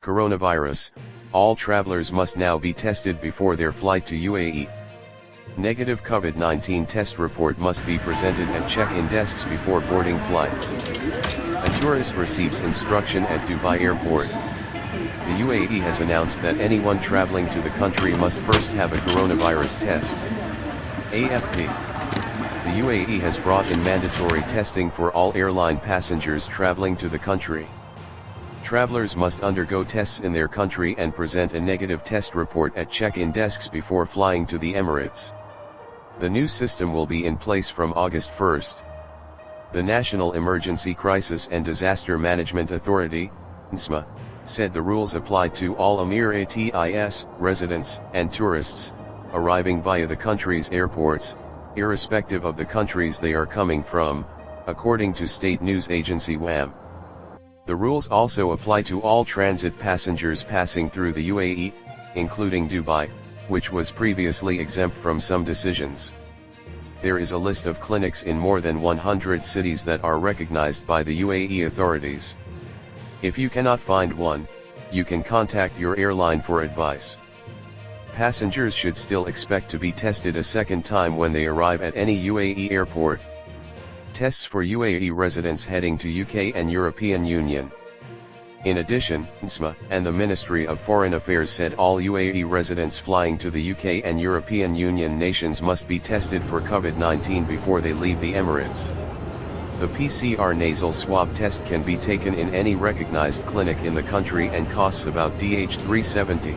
Coronavirus, all travelers must now be tested before their flight to UAE. Negative COVID-19 test report must be presented at check-in desks before boarding flights. A tourist receives instruction at Dubai Airport. The UAE has announced that anyone traveling to the country must first have a coronavirus test. AFP. The UAE has brought in mandatory testing for all airline passengers traveling to the country. Travelers must undergo tests in their country and present a negative test report at check-in desks before flying to the Emirates. The new system will be in place from August 1st. The National Emergency Crisis and Disaster Management Authority, NSMA, said the rules applied to all Emiratis residents and tourists arriving via the country's airports, irrespective of the countries they are coming from, according to state news agency WAM. The rules also apply to all transit passengers passing through the UAE, including Dubai, which was previously exempt from some decisions. There is a list of clinics in more than 100 cities that are recognized by the UAE authorities. If you cannot find one, you can contact your airline for advice. Passengers should still expect to be tested a second time when they arrive at any UAE airport. Tests for UAE residents heading to UK and European Union. In addition, NSMA and the Ministry of Foreign Affairs said all UAE residents flying to the UK and European Union nations must be tested for COVID-19 before they leave the Emirates. The PCR nasal swab test can be taken in any recognized clinic in the country and costs about $370.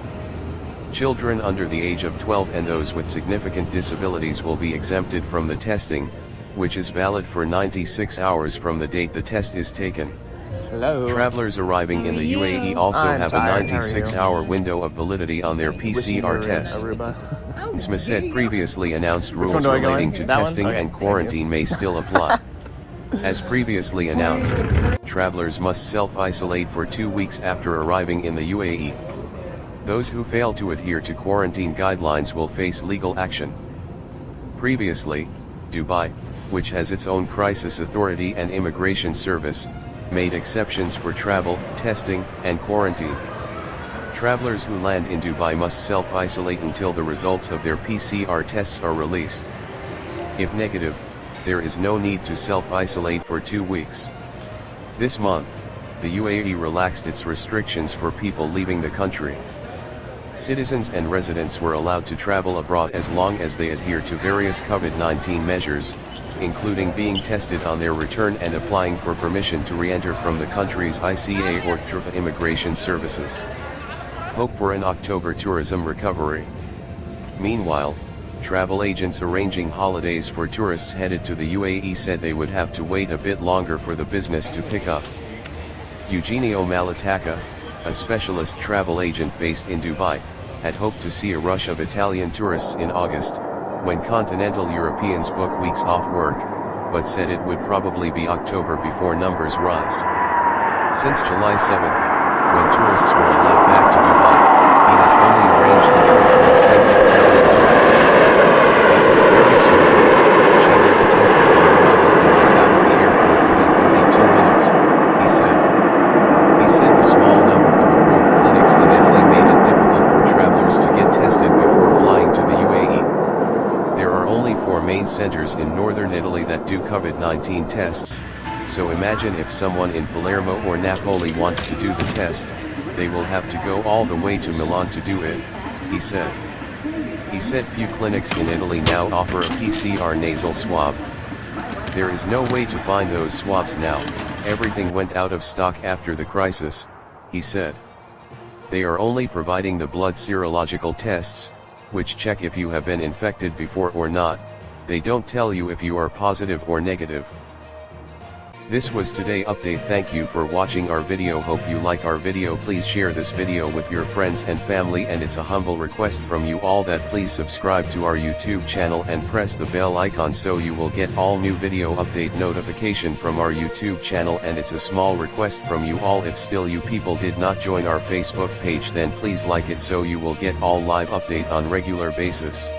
Children under the age of 12 and those with significant disabilities will be exempted from the testing, which is valid for 96 hours from the date the test is taken. Hello. Travelers arriving in the UAE also have a 96-hour window of validity on their PCR test. NSMA said previously announced rules relating to testing and quarantine may still apply. As previously announced, travelers must self-isolate for 2 weeks after arriving in the UAE. Those who fail to adhere to quarantine guidelines will face legal action. Previously, Dubai, which has its own crisis authority and immigration service, made exceptions for travel, testing, and quarantine. Travelers who land in Dubai must self-isolate until the results of their PCR tests are released. If negative, there is no need to self-isolate for 2 weeks. This month, the UAE relaxed its restrictions for people leaving the country. Citizens and residents were allowed to travel abroad as long as they adhere to various COVID-19 measures, including being tested on their return and applying for permission to re-enter from the country's ICA or TRFA immigration services. Hope for an October tourism recovery. Meanwhile, travel agents arranging holidays for tourists headed to the UAE said they would have to wait a bit longer for the business to pick up. Eugenio Malataka, a specialist travel agent based in Dubai, had hoped to see a rush of Italian tourists in August, when continental Europeans book weeks off work, but said it would probably be October before numbers rise. Since July 7th, when tourists were allowed back to Dubai, he has only arranged a trip for a single Italian tourist. It went very smoothly. She did the test upon arrival and was out of the airport within 32 minutes, he said. He said the small number of approved clinics in Italy made it difficult for travelers to get tested before flying to the UAE. There are only 4 main centers in northern Italy that do COVID-19 tests, so imagine if someone in Palermo or Napoli wants to do the test, they will have to go all the way to Milan to do it, he said. He said few clinics in Italy now offer a PCR nasal swab. There is no way to find those swabs now, everything went out of stock after the crisis, he said. They are only providing the blood serological tests, which check if you have been infected before or not. They don't tell you if you are positive or negative. This was today update. Thank you for watching our video. Hope you like our video. Please share this video with your friends and family, and it's a humble request from you all that please subscribe to our YouTube channel and press the bell icon so you will get all new video update notification from our YouTube channel. And it's a small request from you all, if still you people did not join our Facebook page, then please like it so you will get all live update on regular basis.